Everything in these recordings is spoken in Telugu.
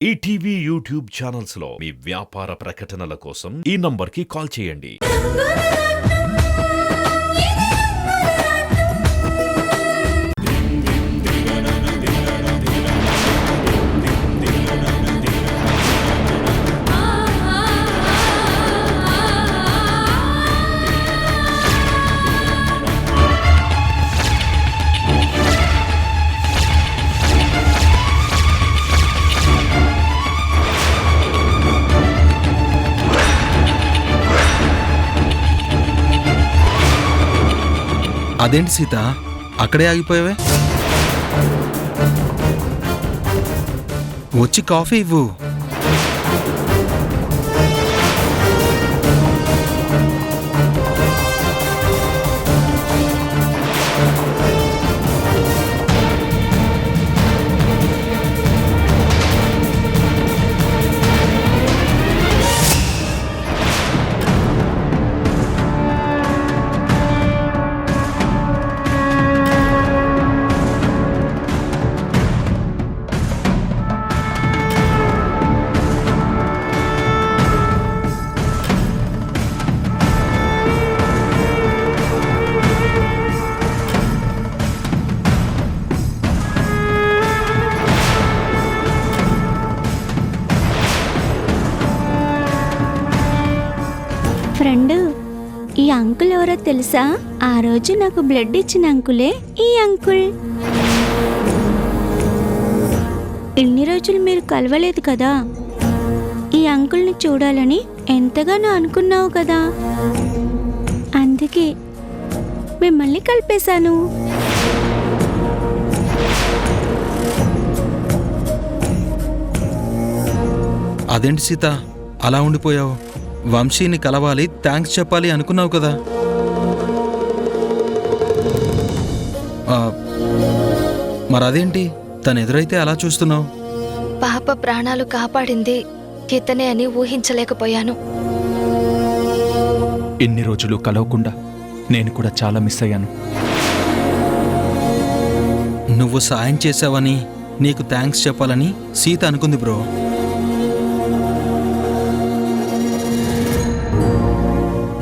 ఈటీవీ యూట్యూబ్ ఛానల్స్ లో మీ వ్యాపార ప్రకటనల కోసం ఈ నంబర్కి కాల్ చేయండి. అదేంటి సీత, అక్కడే ఆగిపోయావే? వచ్చి కాఫీ ఇవ్వు. ఫ్రెండ్, ఈ అంకుల్ ఎవరో తెలుసా? ఆ రోజు నాకు బ్లడ్ ఇచ్చిన అంకులే ఈ అంకుల్. ఇన్ని రోజులు మీరు కలవలేదు కదా, ఈ అంకుల్ని చూడాలని ఎంతగానో అనుకున్నావు కదా, అందుకే మిమ్మల్ని కలిపేశాను. అదేంటి సీత, అలా ఉండిపోయావు? వంశీని కలవాలి, థ్యాంక్స్ చెప్పాలి అనుకున్నావు కదా. మరదేంటి, తను ఎదురైతే అలా చూస్తున్నావు? పాప ప్రాణాలు కాపాడింది ఇతనే అని ఊహించలేకపోయాను. ఇన్ని రోజులు కలవకుండా నేను కూడా చాలా మిస్ అయ్యాను. నువ్వు సాయం చేసావని నీకు థ్యాంక్స్ చెప్పాలని సీత అనుకుంది బ్రో.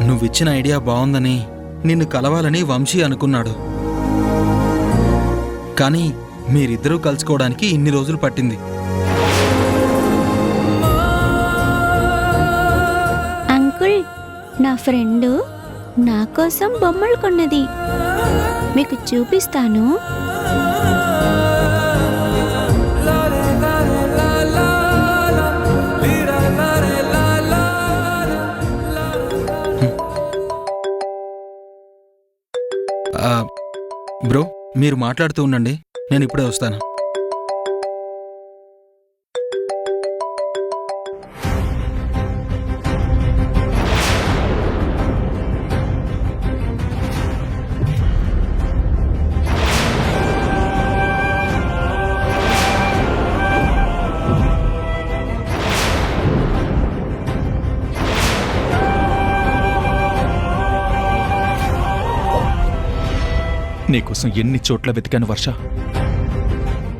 నువ్విచ్చిన ఐడియా బాగుందని నిన్ను కలవాలని వంశీ అనుకున్నాడు. కానీ మీరిద్దరూ కలుసుకోవడానికి ఇన్ని రోజులు పట్టింది. అంకుల్, నా ఫ్రెండు నా కోసం బొమ్మలు కొన్నది, మీకు చూపిస్తాను. బ్రో, మీరు మాట్లాడుతూ ఉండండి, నేను ఇప్పుడే వస్తాను. నీకోసం ఎన్ని చోట్ల వెతికాను వర్ష,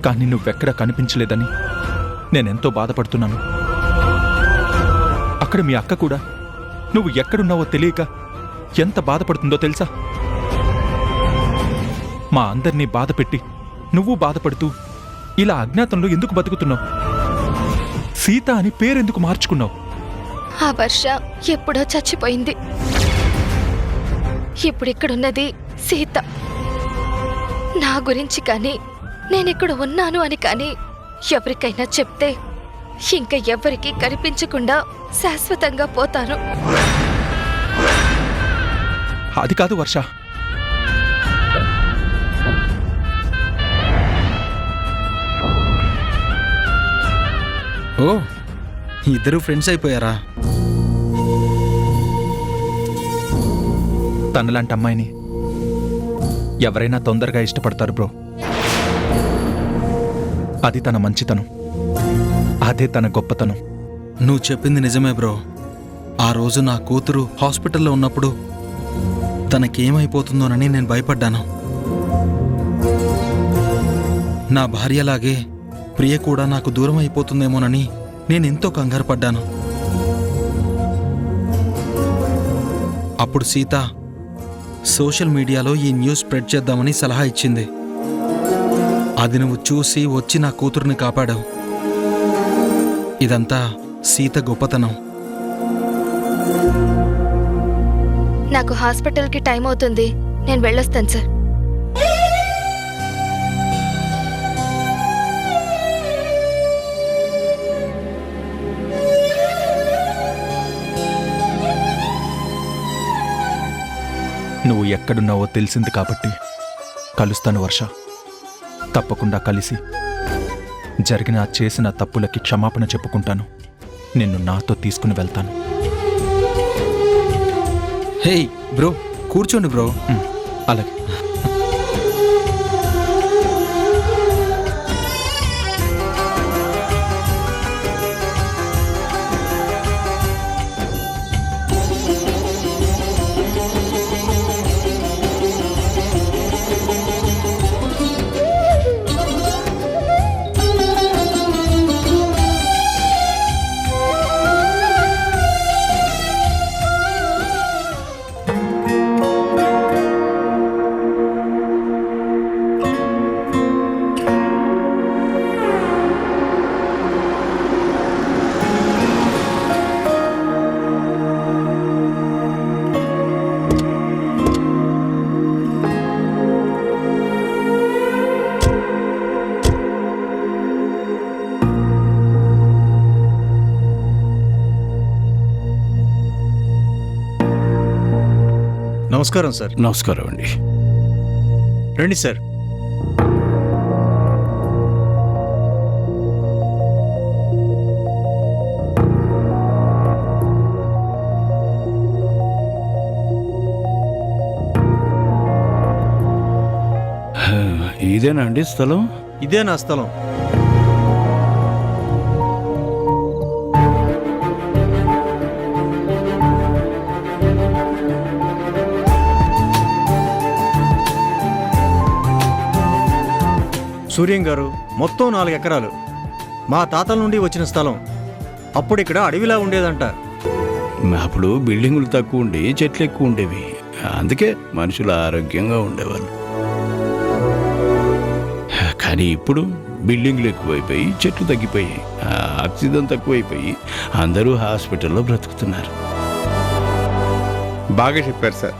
కానీ నువ్వెక్కడా కనిపించలేదని నేనెంతో బాధపడుతున్నాను. అక్కడ మీ అక్క కూడా నువ్వు ఎక్కడున్నావో తెలియక ఎంత బాధపడుతుందో తెలుసా? మా అందరినీ బాధపెట్టి నువ్వు బాధపడుతూ ఇలా అజ్ఞాతంలో ఎందుకు బతుకుతున్నావు? సీత అని పేరెందుకు మార్చుకున్నావు? ఆ వర్ష ఎప్పుడో చచ్చిపోయింది. ఇప్పుడిక్కడున్నది సీత. నా గురించి కానీ నేనిక్కడ ఉన్నాను అని కానీ ఎవరికైనా చెప్తే ఇంకా ఎవరికీ కనిపించకుండా శాశ్వతంగా పోతాను. అది కాదు వర్ష, ఓ, ఇద్దరు ఫ్రెండ్స్ అయిపోయారా? తనలాంటి అమ్మాయిని ఎవరైనా తొందరగా ఇష్టపడతారు బ్రో. అది తన మంచితనం, అదే తన గొప్పతనం. నువ్వు చెప్పింది నిజమే బ్రో. ఆ రోజు నా కూతురు హాస్పిటల్లో ఉన్నప్పుడు తనకేమైపోతుందోనని నేను భయపడ్డాను. నా భార్యలాగే ప్రియ కూడా నాకు దూరం అయిపోతుందేమోనని నేనెంతో కంగారు పడ్డాను. అప్పుడు సీత సోషల్ మీడియాలో ఈ న్యూస్ స్ప్రెడ్ చేద్దామని సలహా ఇచ్చింది. అది నువ్వు చూసి వచ్చి నా కూతుర్ని కాపాడావు. ఇదంతా సీత గొప్పతనం. నాకు హాస్పిటల్కి టైం అవుతుంది, నేను వెళ్ళొస్తాను సార్. నువ్వు ఎక్కడున్నావో తెలిసింది కాబట్టి కలుస్తాను వర్ష. తప్పకుండా కలిసి జరిగిన చేసిన తప్పులకి క్షమాపణ చెప్పుకుంటాను. నిన్ను నాతో తీసుకుని వెళ్తాను. హేయ్ బ్రో, కూర్చోండి బ్రో. అలాగే. నమస్కారం సార్. నమస్కారం అండి. రండి సార్. ఇదేనా అండి స్థలం? ఇదే నా స్థలం. సూర్యం గారు, మొత్తం 4 ఎకరాలు మా తాతల నుండి వచ్చిన స్థలం. అప్పుడు ఇక్కడ అడవిలా ఉండేదంట. అప్పుడు బిల్డింగులు తక్కువ ఉండి చెట్లు ఎక్కువ ఉండేవి. అందుకే మనుషులు ఆరోగ్యంగా ఉండేవాళ్ళు. కానీ ఇప్పుడు బిల్డింగ్లు ఎక్కువైపోయి చెట్లు తగ్గిపోయి ఆక్సిజన్ తక్కువైపోయి అందరూ హాస్పిటల్లో బ్రతుకుతున్నారు. బాగా చెప్పారు సార్.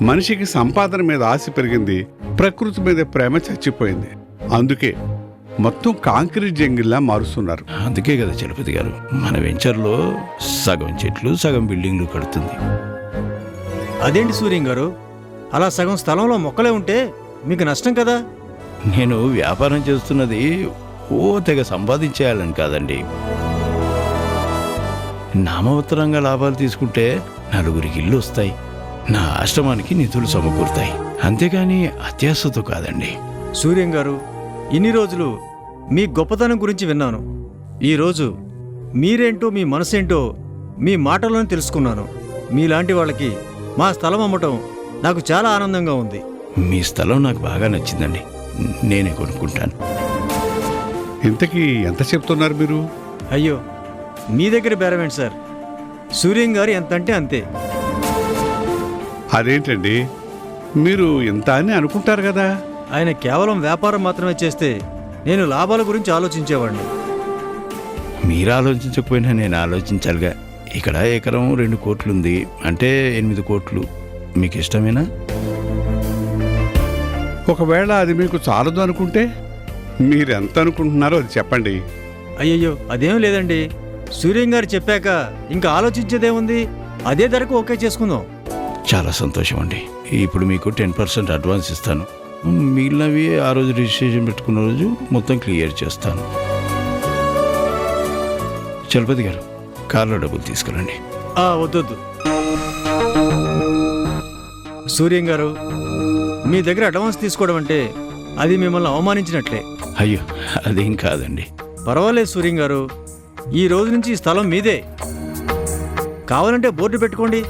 మనిషికి సంపాదన మీద ఆశ పెరిగింది, ప్రకృతి మీద ప్రేమ చచ్చిపోయింది. అందుకే మొత్తం కాంక్రీట్ జంగిల్లా మారుస్తున్నారు. అందుకే కదా చలపతి గారు మన వెంచర్లో సగం చెట్లు సగం బిల్డింగ్లు కడుతుంది. అదేంటి సూర్యం గారు, అలా సగం స్థలంలో మొక్కలే ఉంటే మీకు నష్టం కదా? నేను వ్యాపారం చేస్తున్నది తెగ సంపాదించేయాలని కాదండి. నామవత్తరంగా లాభాలు తీసుకుంటే నలుగురికి ఇల్లు వస్తాయి, నా ఆశ్రమానికి నిధులు సమకూరుతాయి. అంతేగాని అత్యాశతో కాదండి. సూర్యం గారు, ఇన్ని రోజులు మీ గొప్పతనం గురించి విన్నాను. ఈరోజు మీరేంటో మీ మనసేంటో మీ మాటలను తెలుసుకున్నాను. మీలాంటి వాళ్ళకి మా స్థలం అమ్మటం నాకు చాలా ఆనందంగా ఉంది. మీ స్థలం నాకు బాగా నచ్చిందండి, నేనే కొనుక్కుంటాను. ఇంతకీ ఎంత చెప్తున్నారు మీరు? అయ్యో, మీ దగ్గర బేరమేంటి సార్? సూర్యం గారు ఎంత అంటే అంతే. అదేంటండి, మీరు ఇంత అని అనుకుంటారు కదా. ఆయన కేవలం వ్యాపారం మాత్రమే చేస్తే నేను లాభాల గురించి ఆలోచించేవాడిని. మీరు ఆలోచించకపోయినా నేను ఆలోచించాలిగా. ఇక్కడ ఎకరం 2 కోట్లుంది అంటే 8 కోట్లు. మీకు ఇష్టమేనా? ఒకవేళ అది మీకు చాలదు అనుకుంటే మీరెంత అనుకుంటున్నారో అది చెప్పండి. అయ్యయ్యో, అదేం లేదండి. సూర్యం గారు చెప్పాక ఇంకా ఆలోచించేదేముంది, అదే ధరకు ఓకే చేసుకుందాం. చాలా సంతోషం అండి. ఇప్పుడు మీకు 10% అడ్వాన్స్ ఇస్తాను. మిగిలినవి ఆ రోజు రిజిస్ట్రేషన్ పెట్టుకున్న రోజు మొత్తం క్లియర్ చేస్తాను. చలపతి గారు, కార్లో డబ్బులు తీసుకురండి. వద్దొద్దు. సూర్యం గారు, మీ దగ్గర అడ్వాన్స్ తీసుకోవడం అంటే అది మిమ్మల్ని అవమానించినట్లే. అయ్యో, అదేం కాదండి. పర్వాలేదు సూర్యం గారు, ఈ రోజు నుంచి ఈ స్థలం మీదే. కావాలంటే బోర్డు పెట్టుకోండి.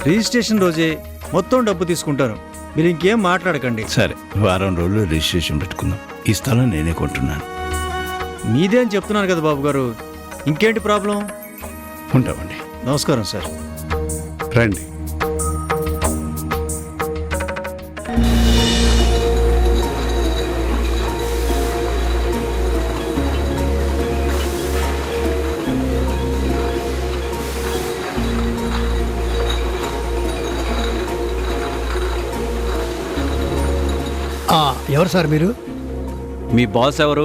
రిజిస్ట్రేషన్ రోజే మొత్తం డబ్బు తీసుకుంటాను. మీరు ఇంకేం మాట్లాడకండి. సరే, వారం రోజులు రిజిస్ట్రేషన్ పెట్టుకుందాం. ఈ స్థలం నేనే కొంటున్నాను. మీదే అని చెప్తున్నాను కదా బాబు గారు, ఇంకేంటి ప్రాబ్లం? ఉంటామండి. నమస్కారం సార్. రండి. ఎవరు సార్ మీరు? మీ బాస్ ఎవరు?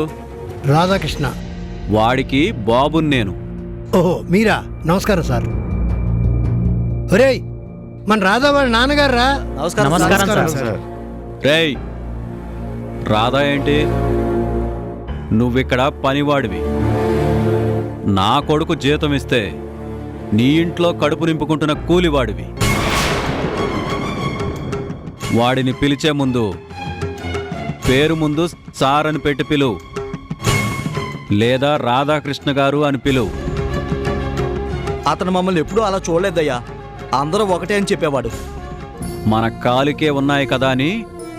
రాధాకృష్ణ. వాడికి బాబుని నేను. ఓహో మీరా, నమస్కారం సార్. ఒరేయ్, మన రాధా వాళ్ళ నాన్నగారు రా. నమస్కారం సార్. రేయ్, రాధా ఏంటి? నువ్విక్కడ పనివాడివి. నా కొడుకు జీతం ఇస్తే నీ ఇంట్లో కడుపు నింపుకుంటున్న కూలివాడివి. వాడిని పిలిచే ముందు పేరు ముందు సార్ అని పెట్టి పిలువు, లేదా రాధాకృష్ణ గారు అని పిలువు. అతను మమ్మల్ని ఎప్పుడూ అలా చూడలేదయ్యా, అందరూ ఒకటే అని చెప్పేవాడు. మన కాలికే ఉన్నాయి కదా అని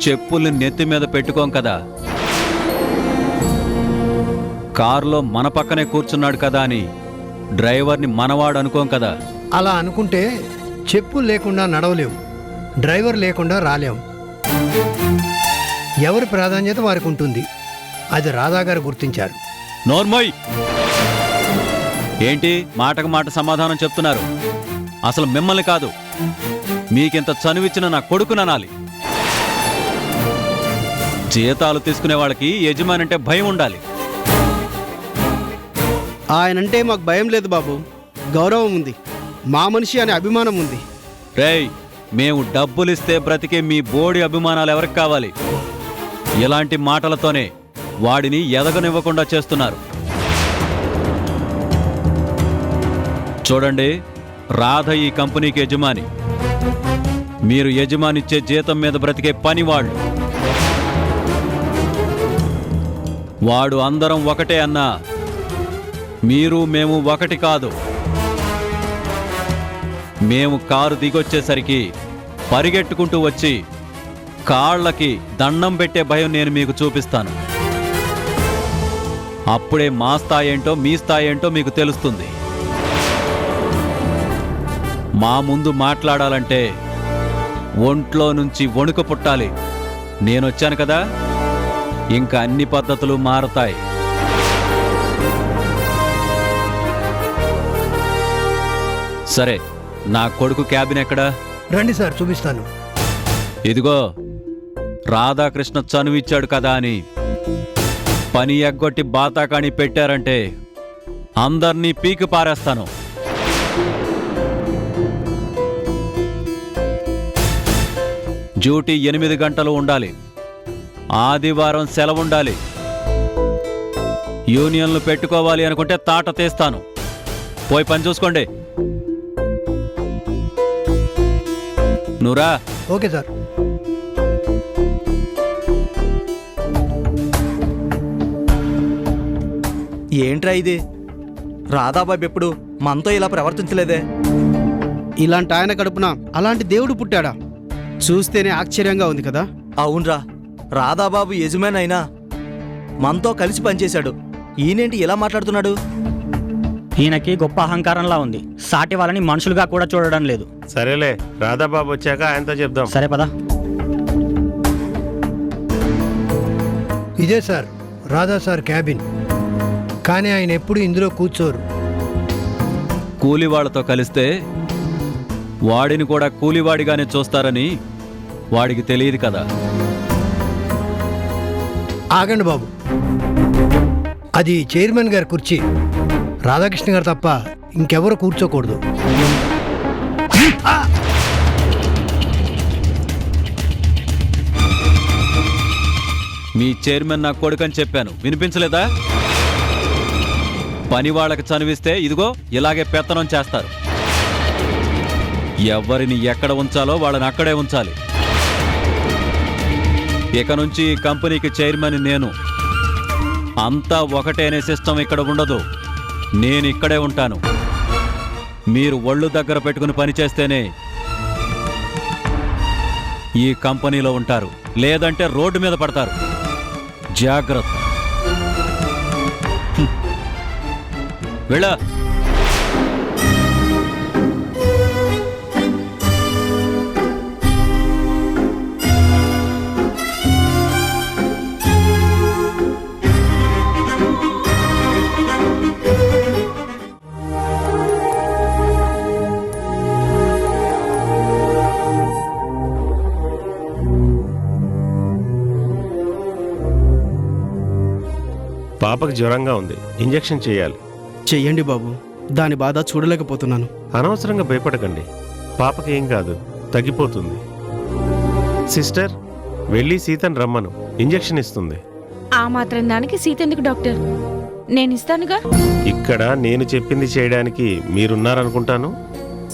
చెప్పుల్ని నెత్తి మీద పెట్టుకోం కదా. కారులో మన పక్కనే కూర్చున్నాడు కదా అని డ్రైవర్ని మనవాడు అనుకోం కదా. అలా అనుకుంటే చెప్పులు లేకుండా నడవలేం, డ్రైవర్ లేకుండా రాలేం. ఎవరి ప్రాధాన్యత వారికి ఉంటుంది. అది రాధా గారు గుర్తించారు. నోర్మోయ్, ఏంటి మాటకు మాట సమాధానం చెప్తున్నారు? అసలు మిమ్మల్ని కాదు, మీకింత చనువిచ్చిన నా కొడుకుననాలి. జీతాలు తీసుకునే వాళ్ళకి యజమానంటే భయం ఉండాలి. ఆయనంటే మాకు భయం లేదు బాబు, గౌరవం ఉంది. మా మనిషి అనే అభిమానం ఉంది. రేయ్, మేము డబ్బులిస్తే బ్రతికే మీ బోడి అభిమానాలు ఎవరికి కావాలి? ఇలాంటి మాటలతోనే వాడిని ఎదగనివ్వకుండా చేస్తున్నారు. చూడండి, రాధ ఈ కంపెనీకి యజమాని. మీరు యజమానిచ్చే జీతం మీద బ్రతికే పనివాళ్ళు. వాడు అందరం ఒకటే అన్నా మీరు మేము ఒకటి కాదు. మేము కారు దిగొచ్చేసరికి పరిగెట్టుకుంటూ వచ్చి కాళ్ళకి దండం పెట్టే భయం నేను మీకు చూపిస్తాను. అప్పుడే మా స్థాయి ఏంటో మీ స్థాయి ఏంటో మీకు తెలుస్తుంది. మా ముందు మాట్లాడాలంటే ఒంట్లో నుంచి వణుకు పుట్టాలి. నేనొచ్చాను కదా, ఇంకా అన్ని పద్ధతులు మారతాయి. సరే, నా కొడుకు క్యాబిన్ ఎక్కడా? రండి సార్, చూపిస్తాను. ఇదిగో, రాధాకృష్ణ చనువిచ్చాడు కదా అని పని ఎగ్గొట్టి బాతాకాణి పెట్టారంటే అందర్నీ పీకి పారేస్తాను. డ్యూటీ 8 గంటలు ఉండాలి. ఆదివారం సెలవుండాలి. యూనియన్లు పెట్టుకోవాలి అనుకుంటే తాట తీస్తాను. పోయి పని చూసుకోండి. నువ్వురా. Okay sir. ఏంట్రా ఇది? రాధాబాబు ఎప్పుడు మనతో ఇలా ప్రవర్తించలేదే. ఇలాంటి ఆయన కడుపున అలాంటి దేవుడు పుట్టాడా? చూస్తేనే ఆశ్చర్యంగా ఉంది కదా. అవునరా, రాధాబాబు యజమాని అయినా మనతో కలిసి పనిచేశాడు. ఈయనేంటి ఇలా మాట్లాడుతున్నాడు? ఈయనకి గొప్ప అహంకారంలా ఉంది. సాటి వాళ్ళని మనుషులుగా కూడా చూడడం లేదు. సరేలే, రాధాబాబు వచ్చాక ఆయనతో చెప్దాం. సరే పదా. ఇదే సార్ రాధా సార్ క్యాబిన్, కానీ ఆయన ఎప్పుడు ఇందులో కూర్చోరు. కూలివాళ్లతో కలిస్తే వాడిని కూడా కూలివాడిగానే చూస్తారని వాడికి తెలియదు కదా. ఆగండి బాబు, అది చైర్మన్ గారి కుర్చీ. రాధాకృష్ణ గారు తప్ప ఇంకెవరు కూర్చోకూడదు. మీ చైర్మన్ నా కొడుకని చెప్పాను, వినిపించలేదా? పని వాళ్ళకి చనివిస్తే ఇదిగో ఇలాగే పెత్తనం చేస్తారు. ఎవరిని ఎక్కడ ఉంచాలో వాళ్ళని అక్కడే ఉంచాలి. ఇక నుంచి ఈ కంపెనీకి చైర్మన్ నేను. అంతా ఒకటే అనే సిస్టమ్ ఇక్కడ ఉండదు. నేను ఇక్కడే ఉంటాను. మీరు ఒళ్ళు దగ్గర పెట్టుకుని పనిచేస్తేనే ఈ కంపెనీలో ఉంటారు, లేదంటే రోడ్డు మీద పడతారు. జాగ్రత్త. వెళ్ళా. పాపకు జ్వరంగా ఉంది, ఇంజెక్షన్ చేయాలి. చెయ్యండి బాబు, దాని బాధ చూడలేకపోతున్నాను. అనవసరంగా భయపడకండి, పాపకి ఏం కాదు, తగ్గిపోతుంది. సిస్టర్, వెళ్ళి సీతను రమ్మను, ఇంజెక్షన్ ఇస్తుంది. ఆ మాత్రం దానికి సీత ఎందుకు డాక్టర్? నేను ఇస్తానుగా. ఇక్కడ నేను చెప్పింది చేయడానికి మీరున్నారనుకుంటాను.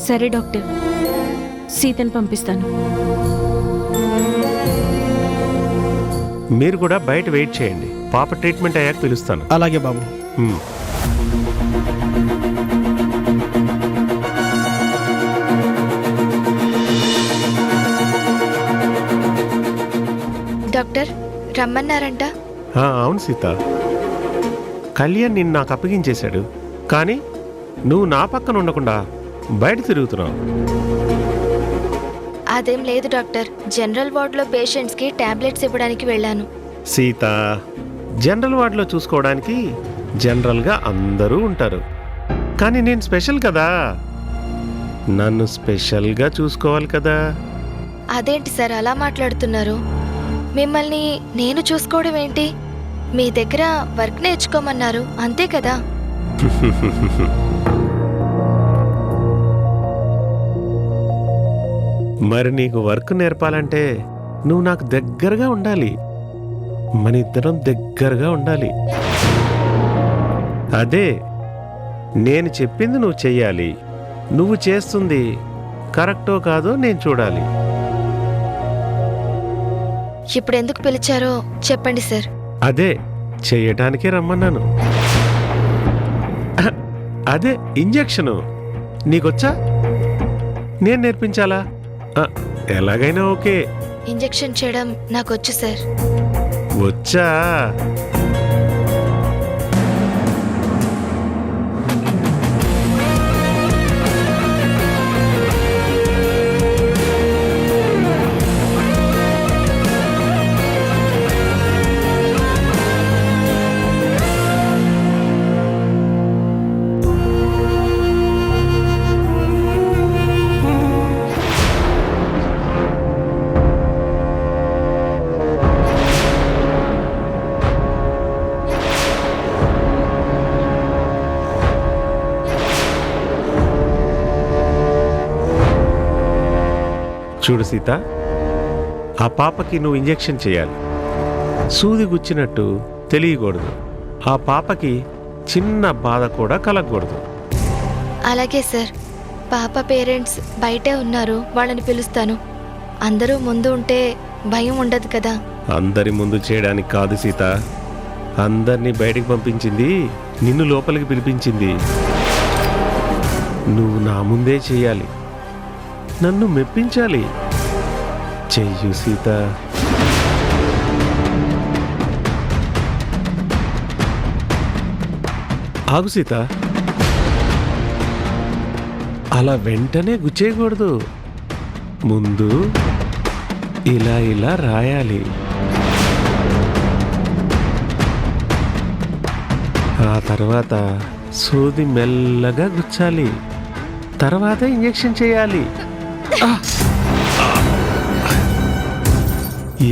సరే డాక్టర్, సీతను పంపిస్తాను. మీరు కూడా బయట వెయిట్ చేయండి, పాప ట్రీట్మెంట్ అయ్యాక పిలుస్తాను. అలాగే బాబు. డాక్టర్ రమ్మన్నారంట. అవును సీత, కళ్యాణ్ నిన్ను నాకు అప్పగించేశాడు, కానీ నువ్వు నా పక్కన ఉండకుండా బయట తిరుగుతున్నావు. అదేం లేదు డాక్టర్, జనరల్ వార్డులో పేషెంట్స్కి టాబ్లెట్స్ ఇవ్వడానికి వెళ్ళాను. సీత, జనరల్ వార్డులో చూసుకోవడానికి జనరల్గా అందరూ ఉంటారు, కానీ నేను స్పెషల్ కదా, నన్ను స్పెషల్గా చూసుకోవాలి కదా. అదేంటి సార్ అలా మాట్లాడుతున్నారు? మిమ్మల్ని నేను చూసుకోవడం ఏంటి? మీ దగ్గర వర్క్ నేర్చుకోమన్నారు, అంతే కదా. మరి నీకు వర్క్ నేర్పాలంటే నువ్వు నాకు దగ్గరగా ఉండాలి, మన ఇద్దరం దగ్గరగా ఉండాలి. అదే నేను చెప్పింది నువ్వు చెయ్యాలి, నువ్వు చేస్తుంది కరెక్టో కాదో నేను చూడాలి. ఇప్పుడు ఎందుకు పిలిచారో చెప్పండి సార్. అదే చెయ్యటానికే రమ్మన్నాను. అదే ఇంజెక్షను నీకొచ్చా? నేను నేర్పించాలా? ఎలాగైనా ఓకే. ఇంజెక్షన్ చేయడం నాకు వచ్చు సార్. వచ్చా? చూడు సీత, ఆ పాపకి నువ్వు ఇంజెక్షన్ చేయాలి. సూది గుచ్చినట్టు తెలియకూడదు, ఆ పాపకి చిన్న బాధ కూడా కలగకూడదు. అలాగే సార్. పాప పేరెంట్స్ బయటే ఉన్నారు, వాళ్ళని పిలుస్తాను. అందరూ ముందు ఉంటే భయం ఉండదు కదా. అందరి ముందు చేయడానికి కాదు సీత, అందరినీ బయటికి పంపించింది నిన్ను లోపలికి పిలిపించింది. నువ్వు నా ముందే చేయాలి, నన్ను మెప్పించాలి. చెయ్యు సీత. ఆగు సీత, అలా వెంటనే గుచ్చేయకూడదు. ముందు ఇలా ఇలా రాయాలి, ఆ తర్వాత సూది మెల్లగా గుచ్చాలి, తర్వాత ఇంజెక్షన్ చేయాలి.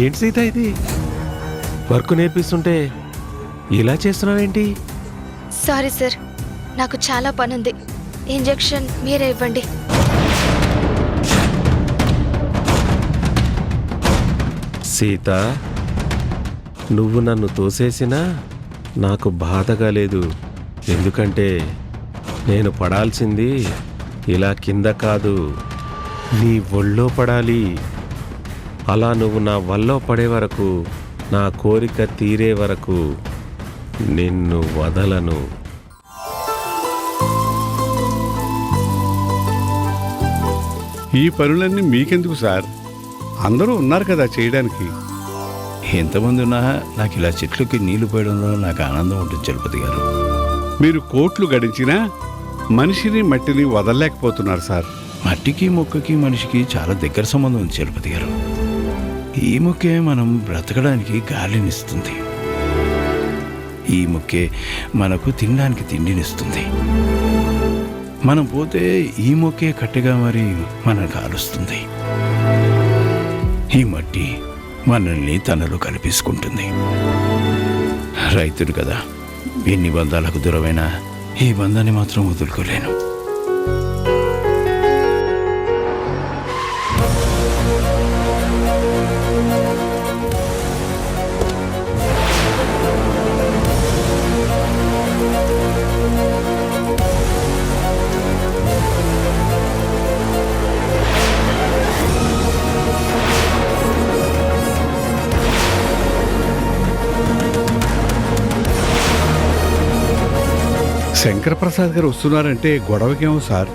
ఏంటి సీత ఇది? వర్క్ నేర్పిస్తుంటే ఇలా చేస్తున్నావేంటి? సారీ సార్, నాకు చాలా పనుంది. ఇంజెక్షన్ మీరే ఇవ్వండి. సీత, నువ్వు నన్ను తోసేసినా నాకు బాధగా లేదు, ఎందుకంటే నేను పడాల్సింది ఇలా కింద కాదు, నీ ఒళ్ళో పడాలి. అలా నువ్వు నా వల్లో పడే వరకు, నా కోరిక తీరే వరకు నిన్ను వదలను. ఈ పనులన్నీ మీకెందుకు సార్? అందరూ ఉన్నారు కదా చేయడానికి. ఎంతమంది ఉన్నా నాకు ఇలా చెట్లకి నీళ్లు పోయడంలో నాకు ఆనందం ఉంటుంది చలపతి గారు. మీరు కోట్లు గడించినా మనిషిని మట్టిని వదలలేకపోతున్నారు సార్. మట్టికి మొక్కకి మనిషికి చాలా దగ్గర సంబంధం ఉంది చలపతి గారు. ఈ మొక్కే మనం బ్రతకడానికి గాలినిస్తుంది. ఈ మొక్కే మనకు తినడానికి తిండినిస్తుంది. మనం పోతే ఈ మొక్కే కట్టెగా మరి మనకు కాలుస్తుంది. ఈ మట్టి మనల్ని తనలో కలిపేసుకుంటుంది. రైతుడు కదా, ఎన్ని బంధాలకు దూరమైనా ఈ బంధాన్ని మాత్రం వదులుకోలేను. శంకరప్రసాద్ గారు వస్తున్నారంటే గొడవకేమో సార్.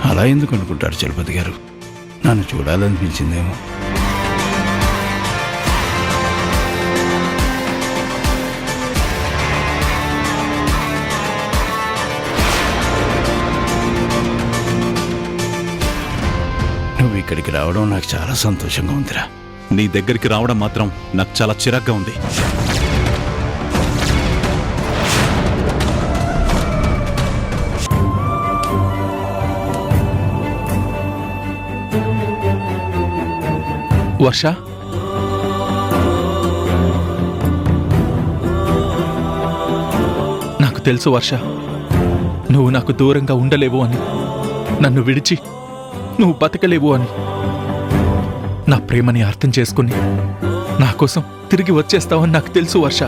అలా ఎందుకు అనుకుంటారు చలపతి గారు? నన్ను చూడాలనిపించిందేమో. నువ్వు ఇక్కడికి రావడం నాకు చాలా సంతోషంగా ఉందిరా. నీ దగ్గరికి రావడం మాత్రం నాకు చాలా చిరాగ్గా ఉంది. వర్ష, నాకు తెలుసు వర్ష, నువ్వు నాకు దూరంగా ఉండలేవు అని, నన్ను విడిచి నువ్వు బతకలేవు అని. నా ప్రేమని అర్థం చేసుకుని నా కోసం తిరిగి వచ్చేస్తావని నాకు తెలుసు వర్ష.